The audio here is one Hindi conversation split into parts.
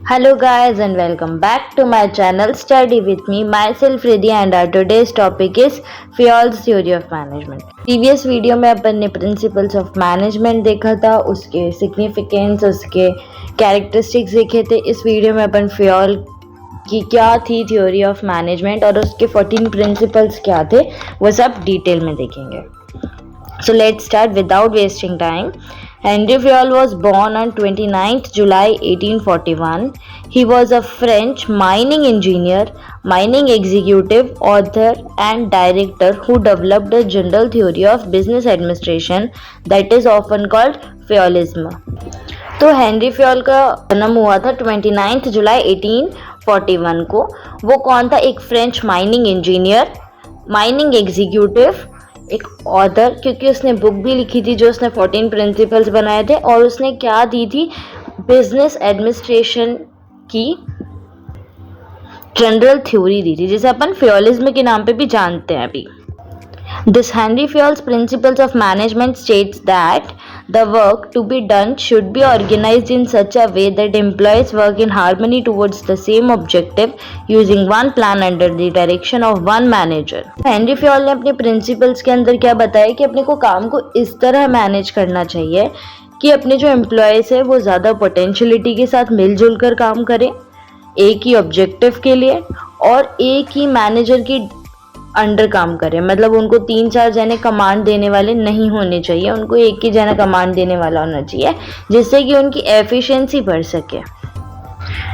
Hello guys and welcome back to my channel Study with me myself Riddhi and our today's topic is Fayol's theory of management. Previous video में अपन ने प्रिंसिपल्स ऑफ मैनेजमेंट देखा था, उसके सिग्निफिकेंस, उसके कैरेक्टरिस्टिक्स देखे थे। इस वीडियो में अपन फ्योल की क्या थी थ्योरी ऑफ मैनेजमेंट और उसके 14 प्रिंसिपल्स क्या थे वो सब डिटेल में देखेंगे। So let's start without wasting time. Henry Fayol was born on 29th July 1841. He was a French mining engineer, mining executive, author and director who developed a general theory of business administration that is often called Fayolism. तो हेनरी फ्योल का जन्म हुआ था 29 जुलाई 1841 को। वो कौन था? एक French mining engineer, mining executive, एक ऑथर, क्योंकि उसने बुक भी लिखी थी जो उसने 14 प्रिंसिपल्स बनाए थे, और उसने क्या दी थी? बिजनेस एडमिनिस्ट्रेशन की जनरल थ्योरी दी थी, जिसे अपन फ्योलिज्म के नाम पे भी जानते हैं अभी। This Henry Fayol's principles of management states that the work to be done should be organized in such a way that employees work in harmony towards the same objective using one plan under the direction of one manager. Henry Fayol ने अपने principles के अंदर क्या बताया कि अपने को काम को इस तरह मैनेज करना चाहिए कि अपने जो एम्प्लॉयज़ है वो ज़्यादा पोटेंशियलिटी के साथ मिलजुल कर काम करें एक ही ऑब्जेक्टिव के लिए, और एक ही मैनेजर की अंडर काम करें। मतलब उनको 3-4 जने कमांड देने वाले नहीं होने चाहिए, उनको एक ही जना कमांड देने वाला होना चाहिए, जिससे कि उनकी एफिशिएंसी बढ़ सके।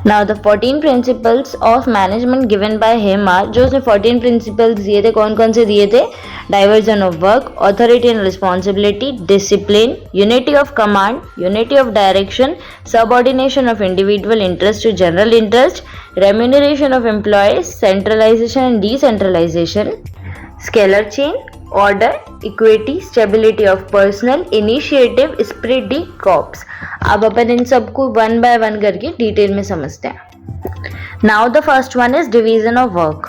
Now the 14 principles of management given by him are, जो उसने 14 प्रिंसिपल्स दिए थे, कौन कौन से दिए थे? Diversion of work, authority and responsibility, discipline, unity of command, unity of direction, subordination of individual interest to general interest, remuneration of employees, centralization and decentralization, scalar chain, order, equity, stability of personnel, initiative, spirit de corps। अब अपन इन सबको वन बाय वन करके डिटेल में समझते हैं। Now the first one is division of work.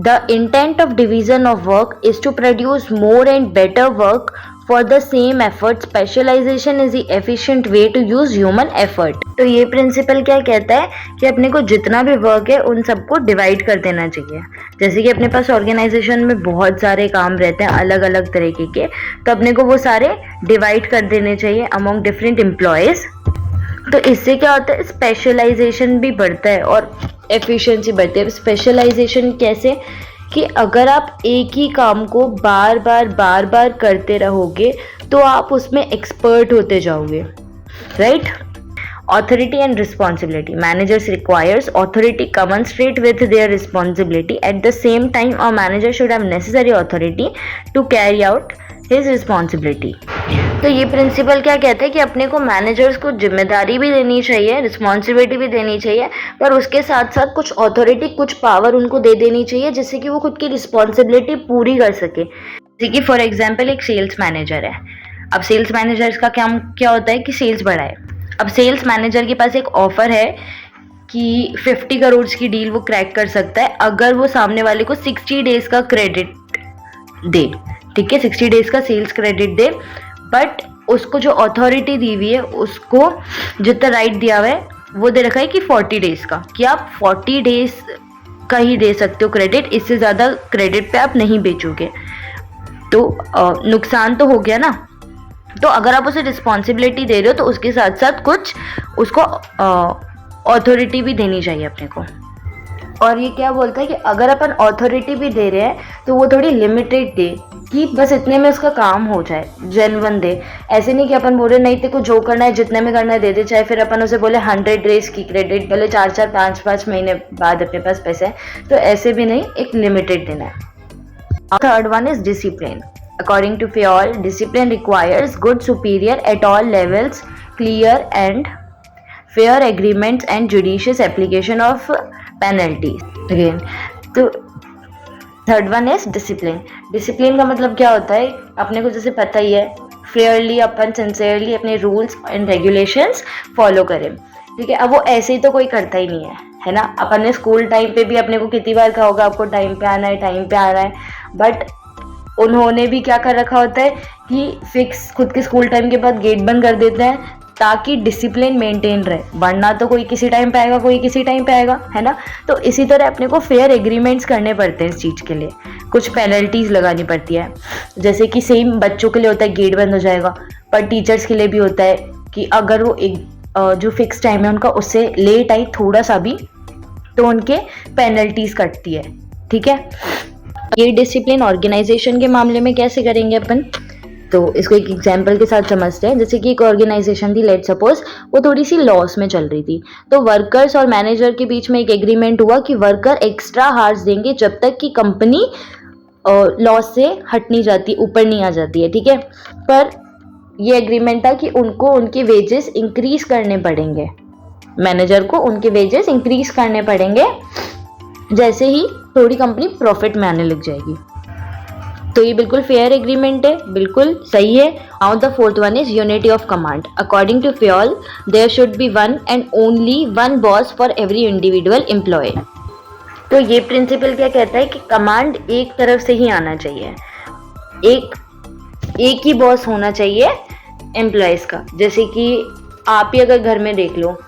The intent of division of work is to produce more and better work for the same effort. Specialization is the efficient way to use human effort. तो ये प्रिंसिपल क्या कहता है कि अपने को जितना भी वर्क है उन सबको डिवाइड कर देना चाहिए। जैसे कि अपने पास ऑर्गेनाइजेशन में बहुत सारे काम रहते हैं अलग अलग तरीके के, तो अपने को वो सारे डिवाइड कर देने चाहिए अमॉन्ग डिफरेंट एम्प्लॉयज़। तो इससे क्या होता है? स्पेशलाइजेशन भी बढ़ता है और एफिशिएंसी बढ़ती है। स्पेशलाइजेशन कैसे? कि अगर आप एक ही काम को बार बार करते रहोगे तो आप उसमें एक्सपर्ट होते जाओगे, right? Authority and responsibility. Managers requires authority commensurate with their responsibility. At the same time, a manager should have necessary authority to carry out his responsibility. तो ये प्रिंसिपल क्या कहते हैं कि अपने को मैनेजर्स को जिम्मेदारी भी देनी चाहिए, रिस्पॉन्सिबिलिटी भी देनी चाहिए, पर उसके साथ साथ कुछ अथॉरिटी, कुछ पावर उनको दे देनी चाहिए जिससे कि वो खुद की रिस्पॉन्सिबिलिटी पूरी कर सके। जैसे कि फॉर एग्जाम्पल एक सेल्स मैनेजर है। अब सेल्स मैनेजर का काम क्या होता है कि सेल्स बढ़ाए। अब सेल्स मैनेजर के पास एक ऑफर है कि 50 करोड़ की डील वो क्रैक कर सकता है अगर वो सामने वाले को 60 डेज का क्रेडिट दे। ठीक है, 60 डेज का सेल्स क्रेडिट दे, बट उसको जो अथॉरिटी दी हुई है, उसको जितना राइट दिया हुआ है वो दे रखा है कि 40 डेज का, कि आप 40 डेज का ही दे सकते हो क्रेडिट, इससे ज़्यादा क्रेडिट पे आप नहीं बेचोगे। तो नुकसान तो हो गया ना। तो अगर आप उसे रिस्पॉन्सिबिलिटी दे रहे हो तो उसके साथ साथ कुछ उसको अथॉरिटी भी देनी चाहिए अपने को। और ये क्या बोलता है कि अगर अपन अथॉरिटी भी दे रहे हैं तो वो थोड़ी लिमिटेड दे, कि बस इतने में उसका काम हो जाए, जेन्युइन दे। ऐसे नहीं कि अपन बोले नहीं तेरे को जो करना है जितने में करना है दे दे, चाहे फिर अपन उसे बोले 100 डेज की क्रेडिट, बोले 4-4 5-5 महीने बाद अपने पास पैसे हैं, तो ऐसे भी नहीं, एक लिमिटेड देना है। Third one is discipline. According to Fayol, discipline requires good superior at all levels, clear and fair agreements and judicious application of penalties. Again, तो third one is discipline. Discipline का मतलब क्या होता है? अपने को जैसे पता ही है, फेयरली अपन सिंसियरली अपने रूल्स एंड रेगुलेशंस फॉलो करें। ठीक है, अब वो ऐसे ही तो कोई करता ही नहीं है ना। अपन ने स्कूल टाइम पे भी अपने को कितनी बार कहा होगा आपको टाइम पे आना है, टाइम पे आना है, बट उन्होंने भी क्या कर रखा होता है कि फिक्स खुद के स्कूल टाइम के बाद गेट बंद कर देते हैं, ताकि डिसिप्लिन मेंटेन रहे, वरना तो कोई किसी टाइम पे आएगा, कोई किसी टाइम पे आएगा, है ना। तो इसी तरह अपने को फेयर एग्रीमेंट्स करने पड़ते हैं इस चीज़ के लिए, कुछ पेनल्टीज लगानी पड़ती है। जैसे कि सेम बच्चों के लिए होता है गेट बंद हो जाएगा, पर टीचर्स के लिए भी होता है कि अगर वो एक जो फिक्स टाइम है उनका उससे लेट आई थोड़ा सा भी तो उनके पेनल्टीज कटती है, ठीक है। ये डिसिप्लिन ऑर्गेनाइजेशन के मामले में कैसे करेंगे अपन, तो इसको एक एग्जांपल के साथ समझते हैं। जैसे कि एक ऑर्गेनाइजेशन थी, लेट सपोज वो थोड़ी सी लॉस में चल रही थी, तो वर्कर्स और मैनेजर के बीच में एक एग्रीमेंट हुआ कि वर्कर एक्स्ट्रा हार्स देंगे जब तक कि कंपनी लॉस से हट नहीं जाती, ऊपर नहीं आ जाती है, ठीक है। पर ये एग्रीमेंट था कि उनको उनके वेजेस इंक्रीज करने पड़ेंगे, मैनेजर को उनके वेजेस इंक्रीज करने पड़ेंगे जैसे ही थोड़ी कंपनी प्रॉफिट में आने लग जाएगी। तो ये बिल्कुल फेयर एग्रीमेंट है, बिल्कुल सही है। Now the fourth one is unity of command. According to Fayol there should be one and only one boss for every individual employee. तो ये प्रिंसिपल क्या कहता है कि कमांड एक तरफ से ही आना चाहिए, एक ही बॉस होना चाहिए एम्प्लॉयज़ का। जैसे कि आप ही अगर घर में देख लो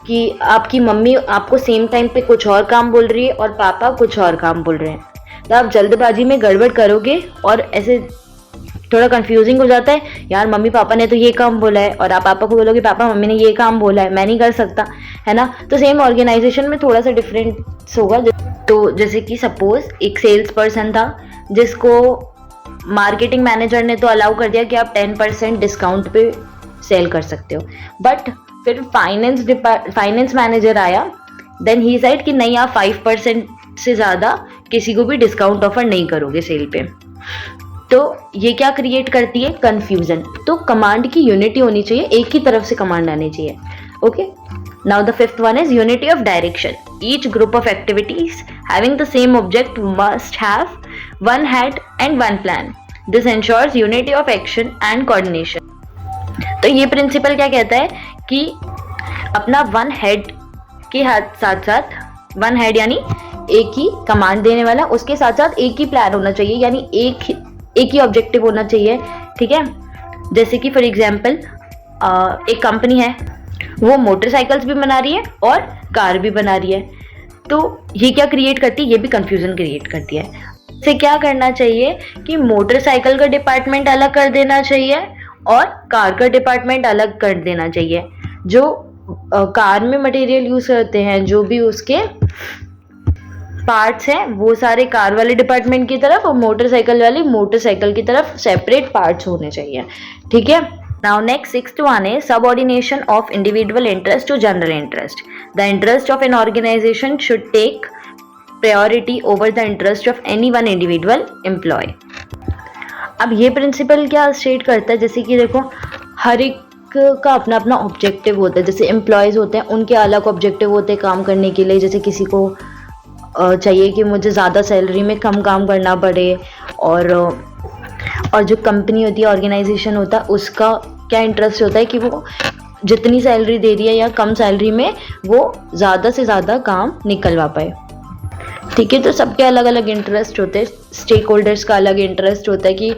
कि आपकी मम्मी आपको सेम टाइम पे कुछ और काम बोल रही है और पापा कुछ और काम बोल रहे हैं, तो आप जल्दबाजी में गड़बड़ करोगे और ऐसे थोड़ा कंफ्यूजिंग हो जाता है, यार मम्मी पापा ने तो ये काम बोला है, और आप पापा को बोलोगे पापा मम्मी ने ये काम बोला है, मैं नहीं कर सकता, है ना। तो सेम ऑर्गेनाइजेशन में थोड़ा सा डिफरेंस होगा। तो जैसे कि सपोज एक सेल्स पर्सन था जिसको मार्केटिंग मैनेजर ने तो अलाउ कर दिया कि आप 10% डिस्काउंट पे सेल कर सकते हो, बट फिर फाइनेंस मैनेजर आया, देन ही साइड कि नहीं आप 5% से ज़्यादा किसी को भी डिस्काउंट ऑफर नहीं करोगे सेल पे। तो ये क्या क्रिएट करती है, कंफ्यूजन। तो कमांड की यूनिटी होनी चाहिए, एक ही तरफ से कमांड आनी चाहिए, okay. Now the fifth one is unity of direction. Each group of activities having the same object must have one head and one plan. This ensures unity of action and coordination. तो ये प्रिंसिपल क्या कहता है कि अपना वन हेड के साथ साथ, वन हेड यानी एक ही कमांड देने वाला, उसके साथ साथ एक ही प्लान होना चाहिए, यानी एक ही ऑब्जेक्टिव होना चाहिए, ठीक है। जैसे कि फॉर एग्जांपल एक कंपनी है, वो मोटरसाइकिल्स भी बना रही है और कार भी बना रही है, तो ये क्या क्रिएट करती है, ये भी कंफ्यूजन क्रिएट करती है। इसे क्या करना चाहिए कि मोटरसाइकिल का डिपार्टमेंट अलग कर देना चाहिए और कार का डिपार्टमेंट अलग कर देना चाहिए। जो कार में मटेरियल यूज करते हैं, जो भी उसके पार्ट्स हैं, वो सारे कार वाले डिपार्टमेंट की तरफ और मोटरसाइकिल वाली मोटरसाइकिल की तरफ सेपरेट पार्ट्स होने चाहिए, ठीक है। Now next sixth one is subordination of individual interest to general interest. The interest of an organization should take priority over the interest of any one individual employee. अब ये प्रिंसिपल क्या स्टेट करता है, जैसे कि देखो हर एक का अपना अपना ऑब्जेक्टिव होता है। जैसे एम्प्लॉयज़ होते हैं, उनके अलग ऑब्जेक्टिव होते हैं काम करने के लिए। जैसे किसी को चाहिए कि मुझे ज़्यादा सैलरी में कम काम करना पड़े, और जो कंपनी होती है, ऑर्गेनाइजेशन होता है, उसका क्या इंटरेस्ट होता है कि वो जितनी सैलरी दे रही है या कम सैलरी में वो ज़्यादा से ज़्यादा काम निकलवा पाए, ठीक है। तो सबके अलग अलग इंटरेस्ट होते हैं, स्टेक होल्डर्स का अलग इंटरेस्ट होता है कि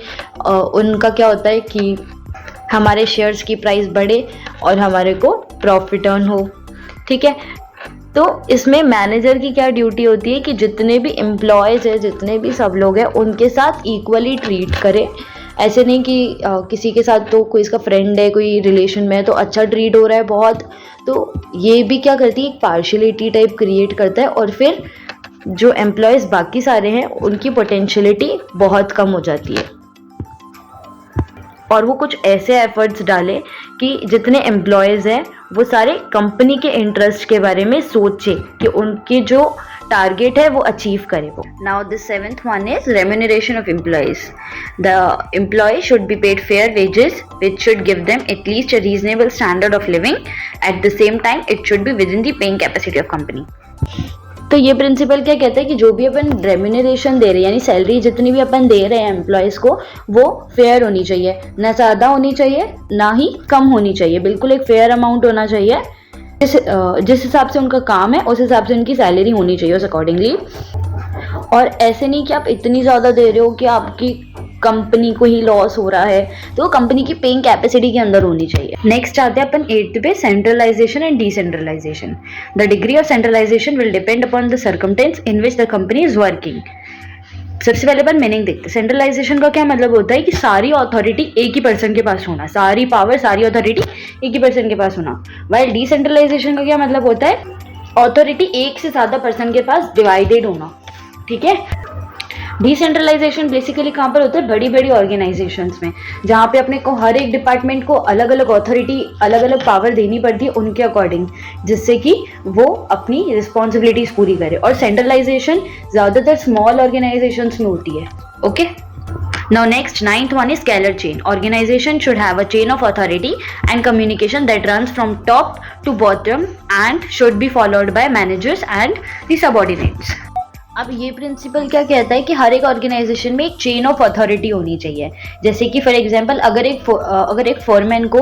उनका क्या होता है कि हमारे शेयर्स की प्राइस बढ़े और हमारे को प्रॉफिट अर्न हो, ठीक है। तो इसमें मैनेजर की क्या ड्यूटी होती है कि जितने भी एम्प्लॉयज़ हैं, जितने भी सब लोग हैं, उनके साथ इक्वली ट्रीट करे। ऐसे नहीं कि किसी के साथ तो कोई इसका फ्रेंड है, कोई रिलेशन में है तो अच्छा ट्रीट हो रहा है बहुत, तो ये भी क्या करती है, एक पार्शियलिटी टाइप क्रिएट करता है, और फिर जो एम्प्लॉयज़ बाकी सारे हैं उनकी पोटेंशियलिटी बहुत कम हो जाती है, और वो कुछ ऐसे एफर्ट्स डाले कि जितने एम्प्लॉयज़ हैं वो सारे कंपनी के इंटरेस्ट के बारे में सोचे कि उनके जो टारगेट है वो अचीव करे वो। Now the seventh one is remuneration of employees. The employee should be paid fair wages which should give them at least a reasonable standard of living. At the same time it should be within the paying capacity of company. तो ये प्रिंसिपल क्या कहता है कि जो भी अपन रेम्यूनरेशन दे रहे हैं, यानी सैलरी जितनी भी अपन दे रहे हैं एम्प्लॉयज़ को, वो फेयर होनी चाहिए, ना ज़्यादा होनी चाहिए ना ही कम होनी चाहिए, बिल्कुल एक फेयर अमाउंट होना चाहिए। जिस हिसाब से उनका काम है उस हिसाब से उनकी सैलरी होनी चाहिए उस अकॉर्डिंगली। और ऐसे नहीं कि आप इतनी ज़्यादा दे रहे हो कि आपकी कंपनी को ही लॉस हो रहा है, तो वो कंपनी की पेइंग कैपेसिटी के अंदर होनी चाहिए। नेक्स्ट आते हैं अपन 8th पे, centralisation and decentralisation. The degree of centralisation will depend upon the circumstances in which the company is working. सबसे पहले अपन मीनिंग देखते हैं। सेंट्रलाइजेशन का क्या मतलब होता है कि सारी अथॉरिटी एक ही पर्सन के पास होना, सारी पावर सारी अथॉरिटी एक ही पर्सन के पास होना। वाइल डिसेंट्रलाइजेशन का क्या मतलब होता है, अथॉरिटी एक से ज्यादा पर्सन के पास डिवाइडेड होना। ठीक है, डिसेंट्रलाइजेशन बेसिकली कहाँ पर होता है, बड़ी बड़ी ऑर्गेनाइजेशंस में, जहाँ पे अपने को हर एक डिपार्टमेंट को अलग अलग अथॉरिटी अलग अलग पावर देनी पड़ती है उनके अकॉर्डिंग, जिससे कि वो अपनी रिस्पॉन्सिबिलिटीज पूरी करे। और सेंट्रलाइजेशन ज़्यादातर स्मॉल ऑर्गेनाइजेशंस में होती है। Okay, now next 9th one is scalar chain. Organization should have a chain of authority and communication that runs from top to bottom and should be followed by managers and the subordinates. अब ये प्रिंसिपल क्या कहता है कि हर एक ऑर्गेनाइजेशन में एक चेन ऑफ अथॉरिटी होनी चाहिए। जैसे कि फॉर एग्जांपल अगर एक फोरमैन को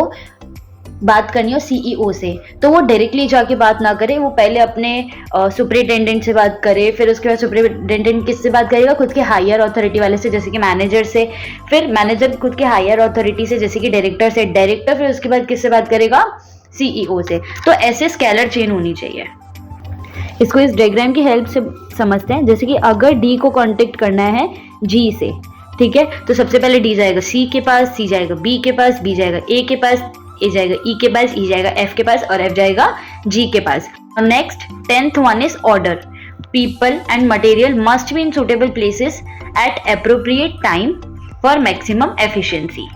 बात करनी हो सीईओ से, तो वो डायरेक्टली जाके बात ना करे, वो पहले अपने सुपरिटेंडेंट से बात करे, फिर उसके बाद सुपरिटेंडेंट किससे बात करेगा, खुद के हायर अथॉरिटी वाले से जैसे कि मैनेजर से, फिर मैनेजर खुद के हायर अथॉरिटी से जैसे कि डायरेक्टर से, डायरेक्टर फिर उसके बाद किससे बात करेगा, सीईओ से। तो ऐसे स्केलर चेन होनी चाहिए। इसको इस डायग्राम की हेल्प से समझते हैं। जैसे कि अगर डी को कांटेक्ट करना है जी से, ठीक है, तो सबसे पहले डी जाएगा सी के पास, सी जाएगा बी के पास, बी जाएगा ए के पास, ए जाएगा ई के पास, ई जाएगा एफ के पास और एफ जाएगा जी के पास। Next 10th one is order. People and material must be in suitable places at appropriate time for maximum efficiency.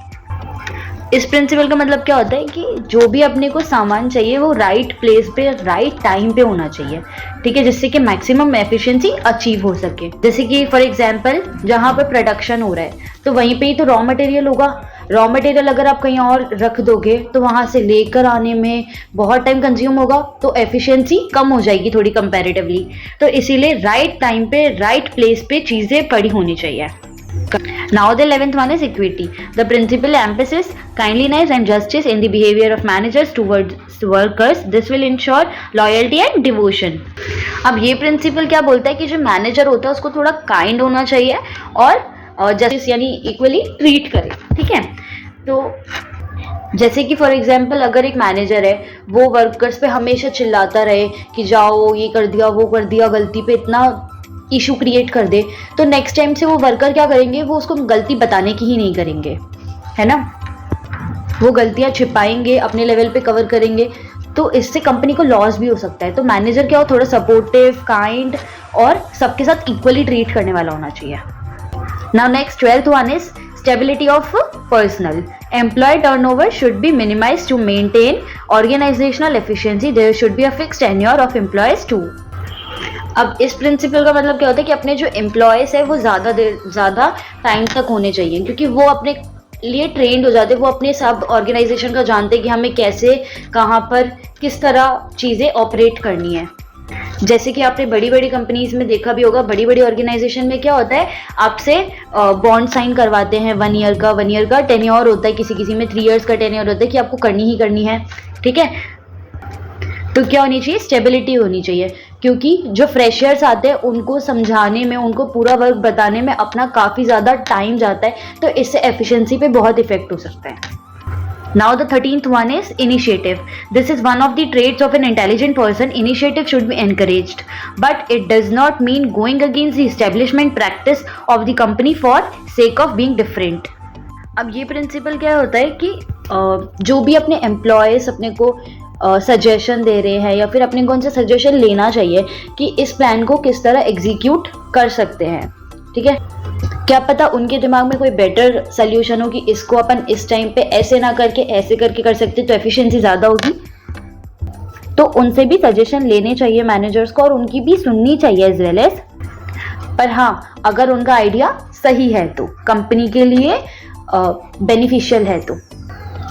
इस प्रिंसिपल का मतलब क्या होता है कि जो भी अपने को सामान चाहिए वो राइट प्लेस पे राइट टाइम पे होना चाहिए। ठीक है, जिससे कि मैक्सिमम एफिशिएंसी अचीव हो सके। जैसे कि फॉर एग्जांपल जहाँ पर प्रोडक्शन हो रहा है तो वहीं पे ही तो रॉ मटेरियल होगा। रॉ मटेरियल अगर आप कहीं और रख दोगे तो वहाँ से लेकर आने में बहुत टाइम कंज्यूम होगा, तो एफिशिएंसी कम हो जाएगी थोड़ी कंपैरेटिवली। तो इसीलिए राइट टाइम पे राइट प्लेस पे चीज़ें पड़ी होनी चाहिए। Now the 11th one is equity. The principal emphasizes kindliness and justice in the behavior of managers towards workers. This will ensure loyalty and devotion. अब ये प्रिंसिपल क्या बोलता है कि जो मैनेजर होता है उसको थोड़ा काइंड होना चाहिए और जस्टिस यानी इक्वली ट्रीट करे। ठीक है, तो जैसे कि फॉर एग्जाम्पल अगर एक मैनेजर है वो वर्कर्स पे हमेशा चिल्लाता रहे कि जाओ ये कर दिया वो कर दिया, गलती पे इतना इशू क्रिएट कर दे, तो नेक्स्ट टाइम से वो वर्कर क्या करेंगे, वो उसको गलती बताने की ही नहीं करेंगे, है ना। वो गलतियां छिपाएंगे, अपने लेवल पे कवर करेंगे, तो इससे कंपनी को लॉस भी हो सकता है। तो मैनेजर क्या हो, थोड़ा सपोर्टिव, काइंड और सबके साथ इक्वली ट्रीट करने वाला होना चाहिए। Now next 12th one is stability of personnel. Employee turnover should be minimized to maintain organizational efficiency. There should be a fixed tenure of employees too. अब इस प्रिंसिपल का मतलब क्या होता है कि अपने जो एम्प्लॉयज है वो ज़्यादा टाइम तक होने चाहिए, क्योंकि वो अपने लिए ट्रेंड हो जाते हैं, वो अपने सब ऑर्गेनाइजेशन का जानते हैं कि हमें कैसे कहाँ पर किस तरह चीज़ें ऑपरेट करनी है। जैसे कि आपने बड़ी बड़ी कंपनीज में देखा भी होगा, बड़ी बड़ी ऑर्गेनाइजेशन में क्या होता है, आपसे बॉन्ड साइन करवाते हैं 1 ईयर का टेन्योर होता है, किसी किसी में 3 इयर्स का टेन्योर होता है कि आपको करनी ही करनी है। ठीक है, तो क्या होनी चाहिए, स्टेबिलिटी होनी चाहिए, क्योंकि जो फ्रेशर्स आते हैं उनको समझाने में, उनको पूरा वर्क बताने में अपना काफ़ी ज़्यादा टाइम जाता है, तो इससे एफिशिएंसी पे बहुत इफेक्ट हो सकता है। Now the 13th one is initiative. This is one of the traits of an intelligent person. Initiative should be encouraged, but it does not mean going against the establishment practice of the company for sake of being different. अब ये प्रिंसिपल क्या होता है कि जो भी अपने एम्प्लॉयज अपने को सजेशन दे रहे हैं या फिर अपने को उनसे सजेशन लेना चाहिए कि इस प्लान को किस तरह एग्जीक्यूट कर सकते हैं। ठीक है, क्या पता उनके दिमाग में कोई बेटर सोल्यूशन हो कि इसको अपन इस टाइम पे ऐसे ना करके ऐसे करके कर सकते तो एफिशिएंसी ज़्यादा होगी। तो उनसे भी सजेशन लेने चाहिए मैनेजर्स को, और उनकी भी सुननी चाहिए एज वेल एज। पर हाँ, अगर उनका आइडिया सही है तो, कंपनी के लिए बेनिफिशियल है तो।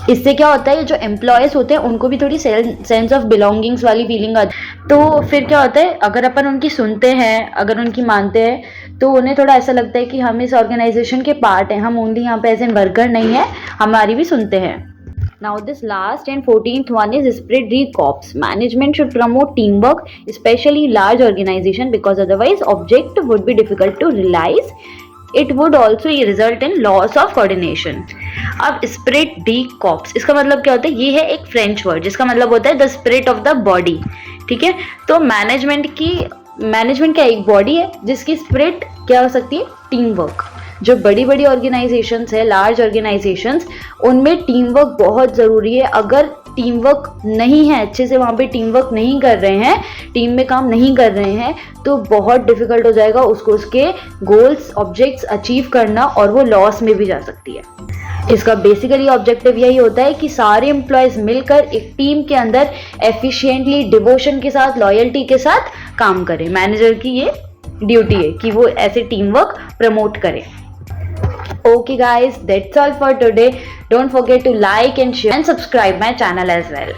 इससे क्या होता है, जो एम्प्लॉयज होते हैं उनको भी थोड़ी सेंस ऑफ बिलोंगिंग्स वाली फीलिंग आती है। तो फिर क्या होता है, अगर अपन उनकी सुनते हैं, अगर उनकी मानते हैं, तो उन्हें थोड़ा ऐसा लगता है कि हम इस ऑर्गेनाइजेशन के पार्ट हैं, हम ओनली यहाँ पे एज एन वर्कर नहीं है, हमारी भी सुनते हैं। Now this last and 14th one is spread the corps. Management should promote teamwork, especially large organization, because otherwise object would be difficult to realize. It would also result in loss of coordination. अब स्पिरिट डी कॉर्प्स, इसका मतलब क्या होता है? ये है एक फ्रेंच वर्ड जिसका मतलब होता है the spirit of the body. ठीक है, तो मैनेजमेंट क्या एक बॉडी है जिसकी स्पिरिट क्या हो सकती है? Team work. जो बड़ी बड़ी ऑर्गेनाइजेशंस है, लार्ज ऑर्गेनाइजेशंस, उनमें टीम वर्क बहुत ज़रूरी है। अगर टीम वर्क नहीं है, अच्छे से वहाँ पे टीम वर्क नहीं कर रहे हैं, टीम में काम नहीं कर रहे हैं, तो बहुत डिफिकल्ट हो जाएगा उसको उसके गोल्स ऑब्जेक्ट्स अचीव करना, और वो लॉस में भी जा सकती है। इसका बेसिकली ऑब्जेक्टिव यही होता है कि सारे एम्प्लॉयज मिलकर एक टीम के अंदर एफिशिएंटली, डिवोशन के साथ, लॉयल्टी के साथ काम करें। मैनेजर की ये ड्यूटी है कि वो ऐसे टीम वर्क प्रमोट करे। Okay guys, that's all for today. Don't forget to like and share and subscribe my channel as well.